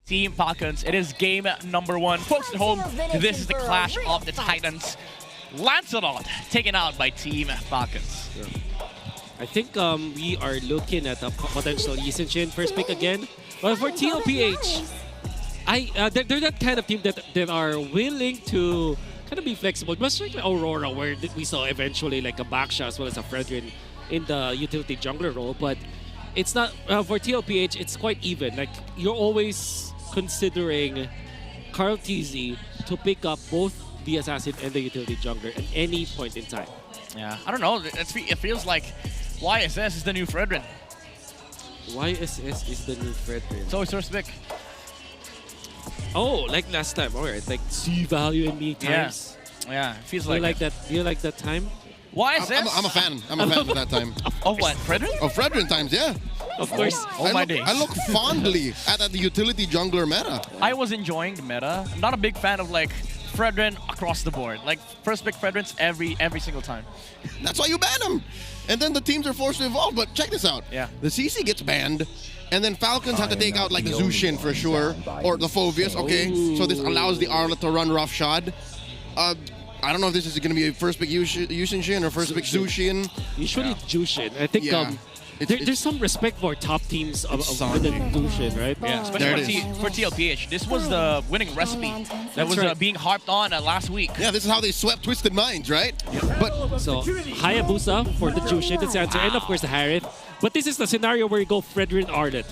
Team Falcons. It is game number 1. Folks at home, this is the clash of the Titans. Lancelot taken out by Team Falcons. Yeah. I think we are looking at a potential Yisun first pick again. But for Tlph, they're that kind of team that are willing to kind of be flexible. Much like Aurora, where we saw eventually like a Baksha as well as a Fredrin in the utility jungler role. But it's not, for Tlph, it's quite even. Like, you're always considering Carl TZ to pick up both the assassin and the utility jungler at any point in time. Yeah, I don't know. It feels like YSS is the new Fredrin. YSS is the new Fredrin. It's always first pick. Oh, like last time. Alright, like C value in me times. Yeah, it feels Do you like that? Do you like that time? YSS? I'm a fan. I'm a fan of that time. Of what? Fredrin? Of Fredrin times, yeah. Of course. Oh my days. I look fondly at the utility jungler meta. I was enjoying the meta. I'm not a big fan of like Fredrin across the board. Like first pick Fredrins every single time. That's why you ban them. And then the teams are forced to evolve. But check this out. Yeah. The CC gets banned. And then Falcons have to take out like the Zushin for sure. Or the Phobius, okay? So this allows the Arlet to run roughshod. I don't know if this is going to be a first pick Yushin or first pick Zushin. Usually Jushin. I think Yeah. there's some respect for top teams within Jushin, right? Yeah, especially for Tlph. This was the winning recipe that was being harped on last week. Yeah, this is how they swept Twisted Minds, right? But So Hayabusa for the Jushin, that's the answer. And of course the Harith. But this is the scenario where you go Fredrin Arlet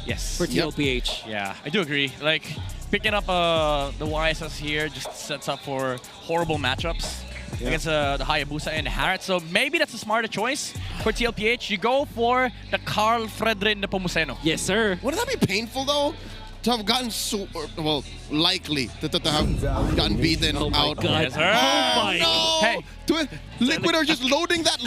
Yes. for Tlph. Yeah, I do agree. Like, picking up the YSS here just sets up for horrible matchups against the Hayabusa and Harith. So maybe that's a smarter choice for Tlph. You go for the Carl Fredrin Nepomuceno. Yes, sir. wouldn't that be painful though? To have gotten likely to have gotten beaten Oh my out. God. Yes, sir. Oh my. No! Hey. Liquid are just loading that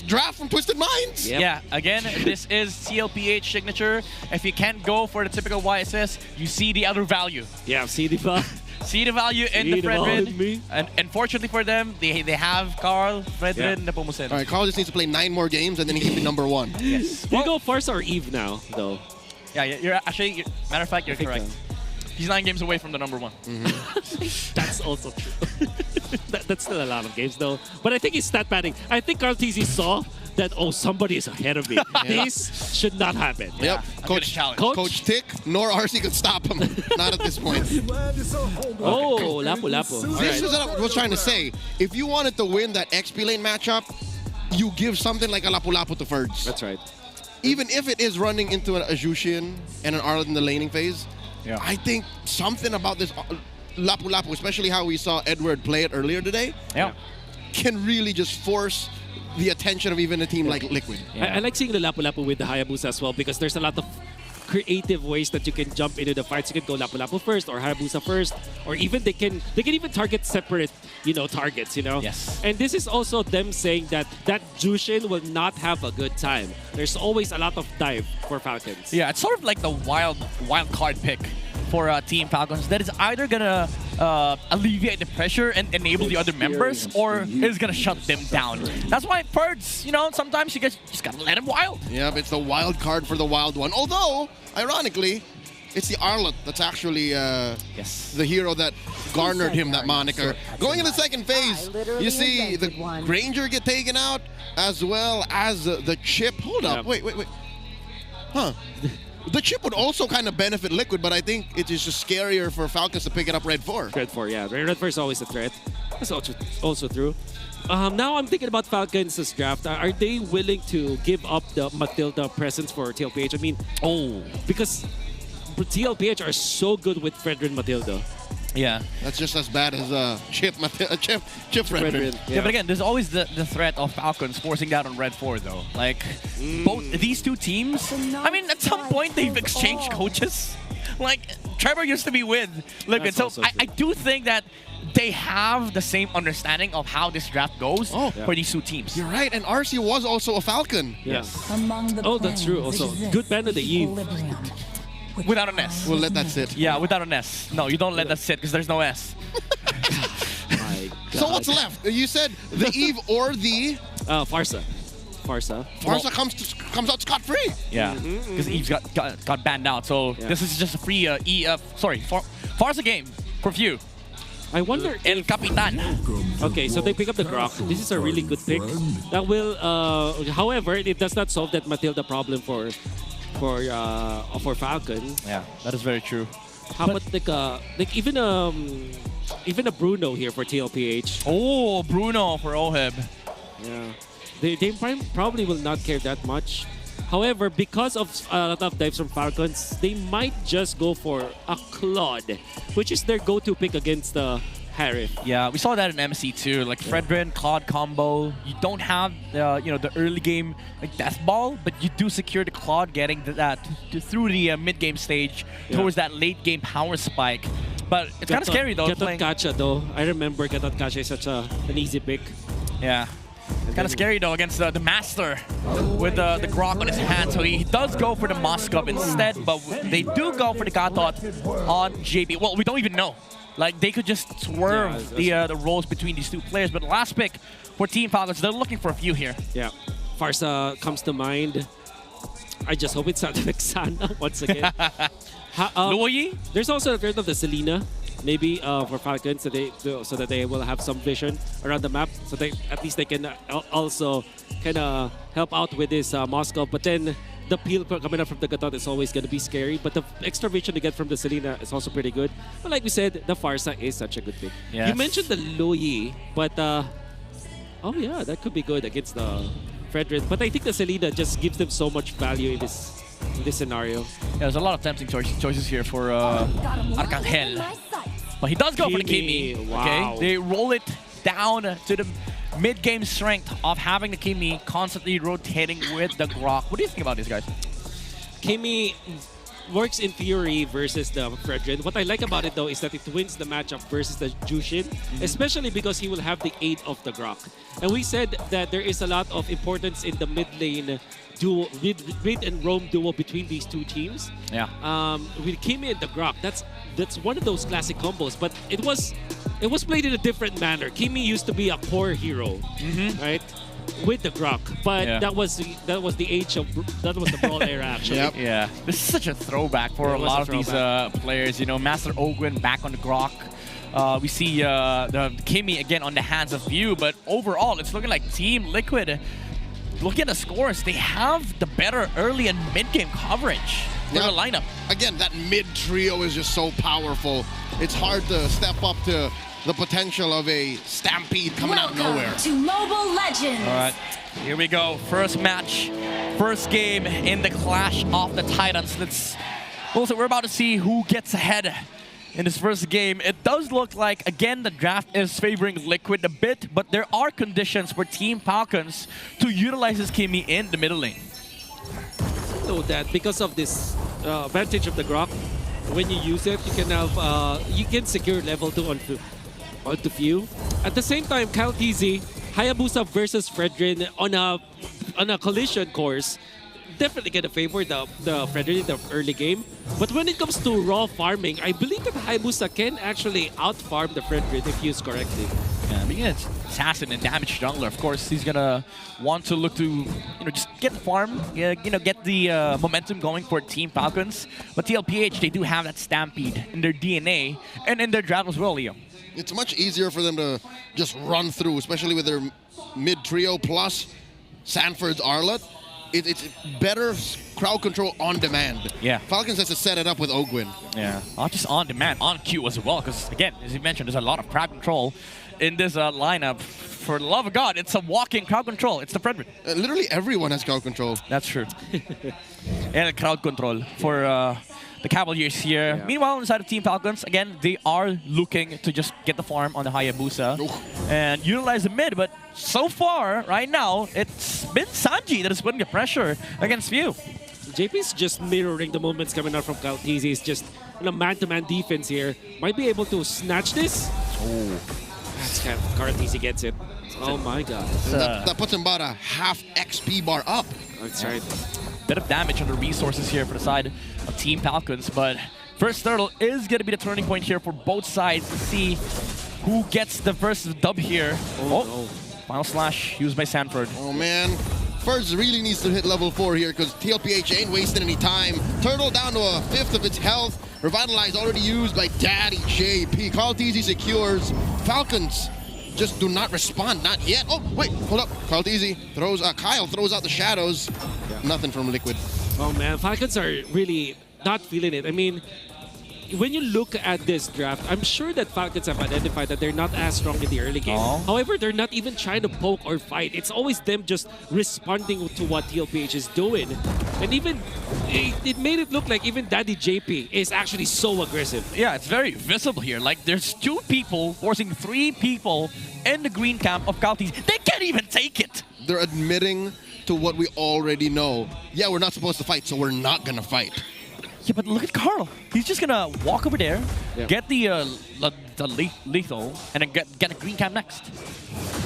draft from Twisted Minds. Yep. Yeah, again, this is Tlph signature. If you can't go for the typical YSS, you see the other value. Yeah, see the See the value in See the the value in Fredrin. me. And unfortunately for them, they have Carl Fredrin Nepomuceno. All right, Carl just needs to play 9 more games and then he can be #1. Yes. Do you go Farsa or Eve now, though? Yeah, you're actually, matter of fact, you're correct. He's 9 games away from the #1. That's also true. That's still a lot of games, though. But I think he's stat padding. I think Carl TZ saw that, oh, somebody is ahead of me. This should not happen. Yep. Coach Tick nor RC could stop him. Not at this point. Oh, Lapu-Lapu. This is what I was trying to say. If you wanted to win that XP lane matchup, you give something like a Lapu-Lapu to Ferds. That's right. Even if it is running into a Jushin and an Arlet in the laning phase, Yeah. I think something about this Lapu-Lapu, especially how we saw Edward play it earlier today, can really just force the attention of even a team like Liquid. Yeah. I like seeing the Lapu-Lapu with the Hayabusa as well because there's a lot of creative ways that you can jump into the fights. You can go Lapu-Lapu first or Hayabusa first, or even they can even target separate, targets, Yes. And this is also them saying that Jushin will not have a good time. There's always a lot of dive for Falcons. Yeah, it's sort of like the wild card pick for Team Falcons that is either gonna alleviate the pressure and enable the other members, or is gonna shut them down. That's why Ferds, sometimes you just gotta let him wild. Yeah, but it's the wild card for the wild one. Although, ironically, it's the Arlet that's actually the hero that garnered him that moniker. Going into the second phase, you see the Granger get taken out, as well as the Chip. Hold up, wait. Huh. The Chip would also kind of benefit Liquid, but I think it is just scarier for Falcons to pick it up Red 4. Red 4, yeah. Red 4 is always a threat. That's also true. Now I'm thinking about Falcons' draft. Are they willing to give up the Matilda presence for Tlph? I mean, because Tlph are so good with Fredrin Matilda. Yeah. That's just as bad as Chip Fredrin. Yeah, but again, there's always the threat of Falcons forcing that on Red 4, though. Like, both these two teams, I mean, at some point, they've exchanged coaches. Like, Trevor used to be with Liquid, so I do think that they have the same understanding of how this draft goes for these two teams. You're right, and RC was also a Falcon. Yes. That's true. Also, good ban of the Eve. Without an S. We'll let that sit. Yeah, without an S. No, you don't let that sit because there's no S. My God. So what's left? You said the Eve or the... Farsa. Farsa. Farsa comes out scot-free. Yeah, because Eve's got banned out. So this is just a free Farsa game for few. I wonder El Capitan. Okay, so they pick up the Grok. This is a really good pick. That will, however, it does not solve that Matilda problem for Falcon. Yeah, that is very true. How about like even a Bruno here for Tlph? Oh, Bruno for Oheb. Yeah, they probably will not care that much. However, because of a lot of dives from Falcons, they might just go for a Claude, which is their go-to pick against the Harif. Yeah, we saw that in MC too. Like Fredrin, Claude combo. You don't have the early game like death ball, but you do secure the Claude getting through the mid game stage towards that late game power spike. But it's kind of scary though. Gatot Kacha though. I remember Gatot Kacha is such an easy pick. Yeah. It's kind of scary though against the Master with the Grok on his hand. So he does go for the Moskov instead, but they do go for the Gatot on JB. Well, we don't even know. Like they could just swerve the roles between these two players. But the last pick for Team Falcons, they're looking for a few here. Yeah, Farsa comes to mind. I just hope it's not Vexana once again. Luoyi? There's also a turn of the Selena. Maybe for Falcons, so that they will have some vision around the map, so they at least they can also kind of help out with this Moscow. But then the peel coming up from the Gatot is always going to be scary. But the extra vision to get from the Selena is also pretty good. But like we said, the Farsa is such a good pick. Yes. You mentioned the Luoyi, but oh yeah, that could be good against the Fredrin. But I think the Selena just gives them so much value in this scenario. Yeah, there's a lot of tempting choices here for Arcangel. But he does go for the Kimi. Wow. Okay, they roll it down to the mid-game strength of having the Kimi constantly rotating with the Grok. What do you think about this, guys? Kimi works in Fury versus the Fredrin. What I like about it though is that it wins the matchup versus the Jushin, especially because he will have the aid of the Grok. And we said that there is a lot of importance in the mid lane duo, mid and roam duo between these two teams. Yeah. With Kimi and the Grok, that's one of those classic combos, but it was played in a different manner. Kimi used to be a core hero, right? With the Grok, but that was the age of the Brawl era actually. Yeah, this is such a throwback for a lot of these players. You know, Master Ogwin back on the Grok. We see the Kimi again on the hands of View, but overall it's looking like Team Liquid. Look at the scores; they have the better early and mid-game coverage for the lineup. Again, that mid trio is just so powerful. It's hard to step up to the potential of a stampede coming out of nowhere. To Mobile Legends. All right, here we go. First match, first game in the Clash of the Titans. We're about to see who gets ahead in this first game. It does look like, again, the draft is favoring Liquid a bit, but there are conditions for Team Falcons to utilize this Kimi in the middle lane. So that because of this advantage of the Grok, when you use it, you can have you can secure level 2 onto Few. At the same time, Tlph, Hayabusa versus Fredrin on a collision course, definitely gonna favor the Fredrin in the early game. But when it comes to raw farming, I believe that Hayabusa can actually out-farm the Fredrin if used correctly. Yeah, being an assassin and damage jungler, of course, he's gonna want to look to, just get the farm, get the momentum going for Team Falcons. But Tlph, they do have that stampede in their DNA and in their draft as well, Leo. It's much easier for them to just run through, especially with their mid trio plus Sanford's Arlet. It's better crowd control on demand. Yeah. Falcons has to set it up with Ogwin. Yeah, not just on demand, on cue as well. Because again, as you mentioned, there's a lot of crowd control in this lineup. For the love of God, it's a walking crowd control. It's the Fredrin. Literally everyone has crowd control. That's true. And crowd control for the Cavaliers here. Yeah. Meanwhile, inside of Team Falcons, again, they are looking to just get the farm on the Hayabusa and utilize the mid. But so far, right now, it's been Sanji that is putting the pressure against View. JP's just mirroring the movements coming out from Tlph. He's just in a man-to-man defense here. Might be able to snatch this. Oh. That's kind of Tlph gets it. Oh my god. That puts him about a half XP bar up. That's right. Bit of damage on the resources here for the side of Team Falcons, but first Turtle is going to be the turning point here for both sides to see who gets the first dub here. Oh no. Final slash used by Sanford. Oh man. Spurs really needs to hit level 4 here because TLPH ain't wasting any time. Turtle down to a fifth of its health. Revitalize already used by Daddy JP. Tlph secures. Falcons just do not respond, not yet. Oh, wait, hold up. Tlph throws, Kyle throws out the shadows. Nothing from Liquid. Oh man, Falcons are really not feeling it. I mean, when you look at this draft, I'm sure that Falcons have identified that they're not as strong in the early game. Oh. However, they're not even trying to poke or fight. It's always them just responding to what TLPH is doing. And even, it made it look like even Daddy JP is actually so aggressive. Yeah, it's very visible here. Like, there's 2 people forcing 3 people in the green camp of Tlph. They can't even take it. They're admitting to what we already know. Yeah, we're not supposed to fight, so we're not gonna fight. Yeah, but look at Carl. He's just gonna walk over there, Yep. get the lethal, and then get a green cam next.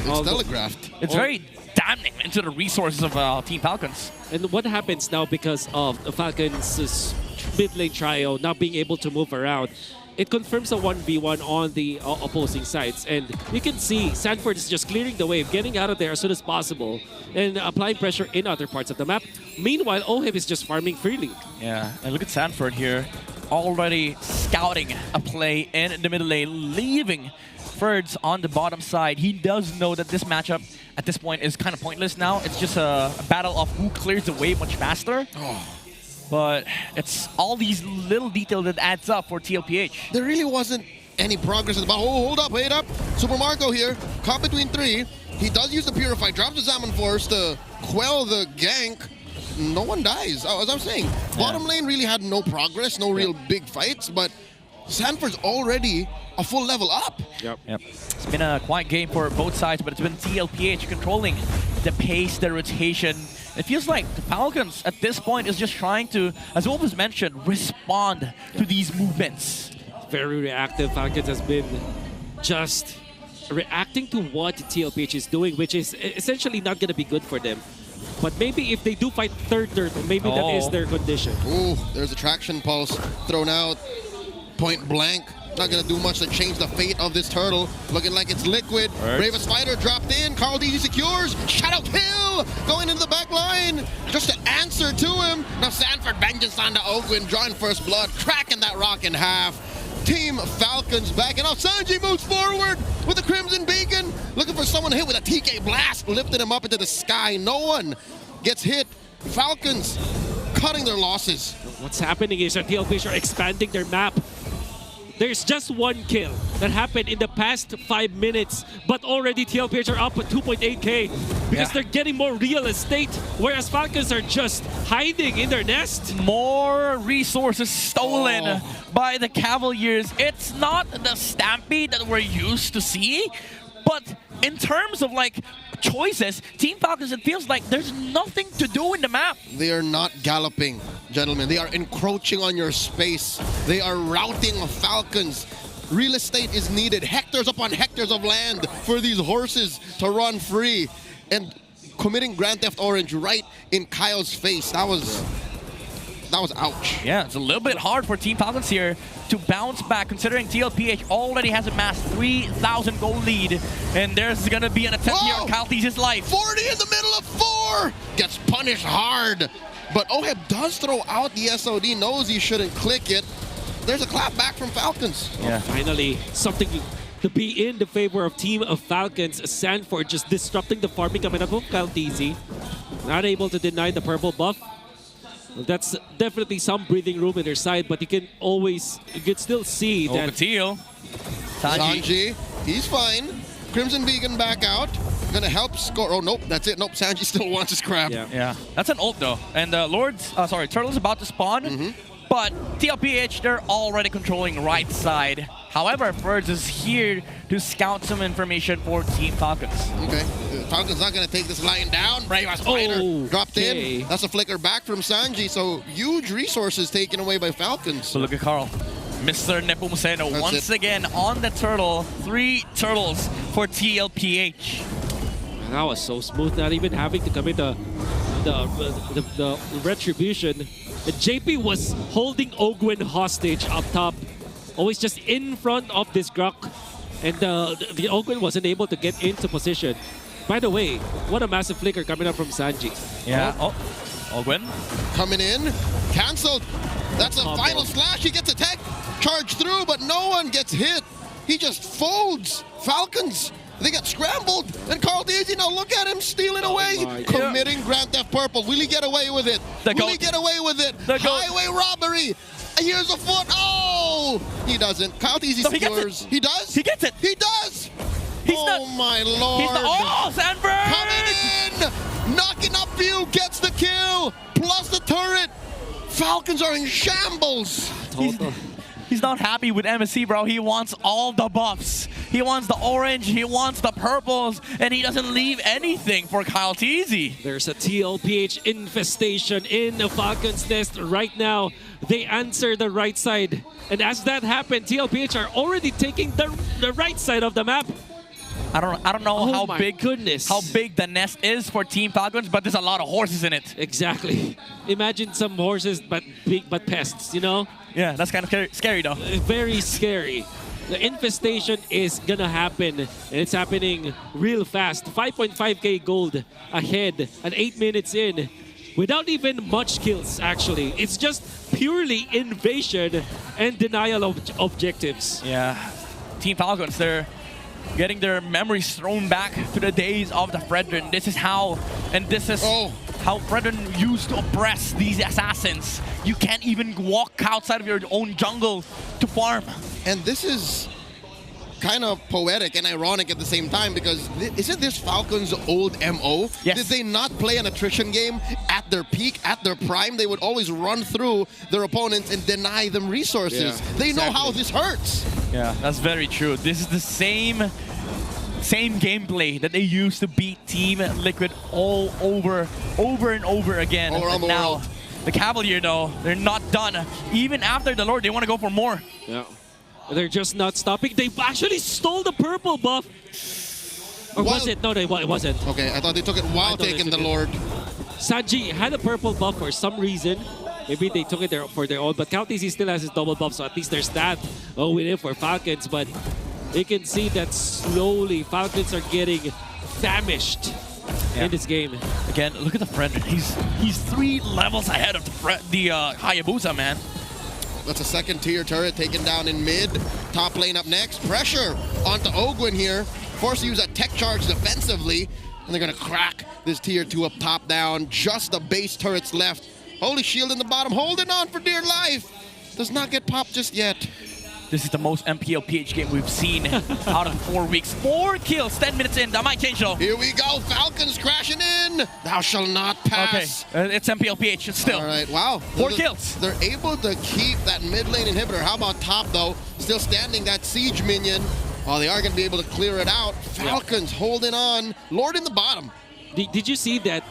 It's telegraphed. It's very damning into the resources of Team Falcons. And what happens now because of the Falcons' mid lane trio not being able to move around? It confirms a 1v1 on the opposing sides. And you can see Sanford is just clearing the wave, getting out of there as soon as possible, and applying pressure in other parts of the map. Meanwhile, Oheb is just farming freely. Yeah, and look at Sanford here, already scouting a play in the middle lane, leaving Ferds on the bottom side. He does know that this matchup at this point is kind of pointless now. It's just a battle of who clears the wave much faster. But it's all these little details that adds up for TLPH. There really wasn't any progress in the battle. Oh, hold up, wait up. Super Marco here, caught between 3. He does use the Purify, drops the Salmon Force to quell the gank. No one dies, as I'm saying. Bottom lane really had no progress, no real big fights, but Sanford's already a full level up. Yep. It's been a quiet game for both sides, but it's been TLPH controlling the pace, the rotation. It feels like the Falcons at this point is just trying to, as Wolf has mentioned, respond to these movements. Very reactive. Falcons has been just reacting to what TLPH is doing, which is essentially not going to be good for them. But maybe if they do fight third turtle, maybe that is their condition. Ooh, there's a traction pulse thrown out, point blank. Not gonna do much to change the fate of this turtle. Looking like it's Liquid. Brave Spider dropped in. Tlph secures. Shadow kill! Going into the back line. Just to answer to him. Now Sanford vengeance on the Ogwin, drawing first blood, cracking that rock in half. Team Falcons backing off. Sanji moves forward with the Crimson Beacon. Looking for someone to hit with a TK blast. Lifted him up into the sky. No one gets hit. Falcons cutting their losses. What's happening is that TLPH are expanding their map. There's just 1 kill that happened in the past 5 minutes, but already TLPH are up at 2.8k because they're getting more real estate, whereas Falcons are just hiding in their nest. More resources stolen by the Cavaliers. It's not the stampede that we're used to see, but in terms of like choices, Team Falcons, it feels like there's nothing to do in the map. They are not galloping, gentlemen. They are encroaching on your space. They are routing Falcons. Real estate is needed. Hectares upon hectares of land for these horses to run free. And committing Grand Theft Orange right in Kyle's face. That was ouch. Yeah, it's a little bit hard for Team Falcons here to bounce back, considering TLPH already has amassed 3,000 goal lead, and there's gonna be an attempt here on Tlph's life. 40 in the middle of 4! Gets punished hard. But Oheb does throw out the SOD, knows he shouldn't click it. There's a clap back from Falcons. Yeah. Finally, something to be in the favor of Team of Falcons. Sanford just disrupting the farming coming up of Tlph. Not able to deny the purple buff. That's definitely some breathing room in their side, but you can still see that. Sanji, he's fine. Crimson Vegan back out. Gonna help score. Oh, nope, that's it. Nope, Sanji still wants his crab. Yeah. That's an ult though. And Turtle's about to spawn, but TLPH, they're already controlling right side. However, Ferds is here to scout some information for Team Falcons. Okay, Falcons not gonna take this line down. Brave Spider dropped in. That's a flicker back from Sanji, so huge resources taken away by Falcons. So look at Carl. Mr. Nepomuceno once again on the turtle. 3 turtles for TLPH. That was so smooth, not even having to commit the retribution. The JP was holding Ogwin hostage up top, always just in front of this Grok, and the Ogwin wasn't able to get into position. By the way, what a massive flicker coming up from Sanji. Yeah. Oh, Ogwin. Coming in, canceled. That's a final slash. He gets a tech charge through, but no one gets hit. He just folds. Falcons, they got scrambled. And Tlph, now look at him stealing away. Committing Grand Theft Purple. Will he get away with it? Will he get away with it? Highway robbery. Here's a foot. Oh! He doesn't. Tlph scores. He does? He gets it. He does. My lord. Sandberg! Coming in! Knocking up view, gets the kill! Plus the turret! Falcons are in shambles! He's not happy with MSC, bro. He wants all the buffs. He wants the orange, he wants the purples, and he doesn't leave anything for Tlph. There's a TLPH infestation in the Falcons nest right now. They answer the right side. And as that happened, TLPH are already taking the right side of the map. I don't know how big the nest is for Team Falcons, but there's a lot of horses in it. Exactly. Imagine some horses but big but pests, you know? Yeah, that's kind of scary though. Very scary. The infestation is gonna happen, and it's happening real fast. 5.5k gold ahead at 8 minutes in, without even much kills actually. It's just purely invasion and denial of objectives. Yeah, Team Falcons, they're getting their memories thrown back to the days of the Fredrin. This is how Fredrin used to oppress these assassins. You can't even walk outside of your own jungle to farm. And this is kind of poetic and ironic at the same time, because isn't this Falcons' old MO? Yes. Did they not play an attrition game at their peak, at their prime? They would always run through their opponents and deny them resources. Yeah, they know how this hurts. Yeah, that's very true. This is the same gameplay that they used to beat Team Liquid all over and over again. All around the now, world. The Cavalier though, they're not done. Even after the Lord, they want to go for more. Yeah. They're just not stopping. They actually stole the purple buff. Or was it? No, it wasn't. Okay, I thought they took it while taking the Lord. Sanji had a purple buff for some reason. Maybe they took it for their own, but Tlph still has his double buff, so at least there's that. Oh, we did for Falcons, but you can see that slowly Falcons are getting famished in this game. Again, look at the Fredrin. He's 3 levels ahead of the Hayabusa, man. That's a second tier turret taken down in mid. Top lane up next. Pressure onto Ogwin here. Forced to use a tech charge defensively. And they're going to crack this tier 2 up top down. Just the base turrets left. Holy Shield in the bottom. Holding on for dear life. Does not get popped just yet. This is the most MPLPH game we've seen out of 4 weeks. 4 kills, 10 minutes in. That might change though. Here we go. Falcons crashing in. Thou shall not pass. Okay, it's MPLPH still. All right, wow. 4 kills. They're able to keep that mid lane inhibitor. How about top though? Still standing, that siege minion. Oh, they are going to be able to clear it out. Falcons holding on. Lord in the bottom. Did you see that?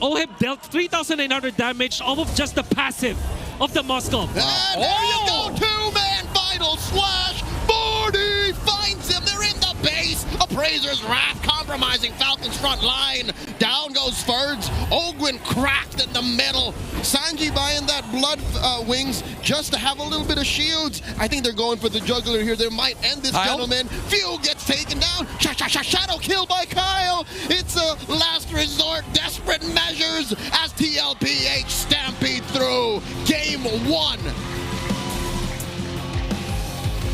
Oheb dealt 3,900 damage off of just the passive of the Moskov. And there you go. 2-man final slash. 40 finds him. They're in the base. Appraiser's Wrath compromising Falcon's front line. Down goes Ferds. Ogwin cracked in the middle. Sanji buying that blood wings just to have a little bit of shields. I think they're going for the juggler here. They might end this, gentleman. Fuel gets taken down. Shadow kill by Kyle. It's a last resort. Desperate measures as TLPH stampede through. Game 1.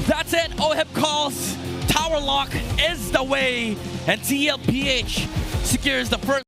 That's it. Oheb calls. Tower lock is the way. And TLPH secures the first.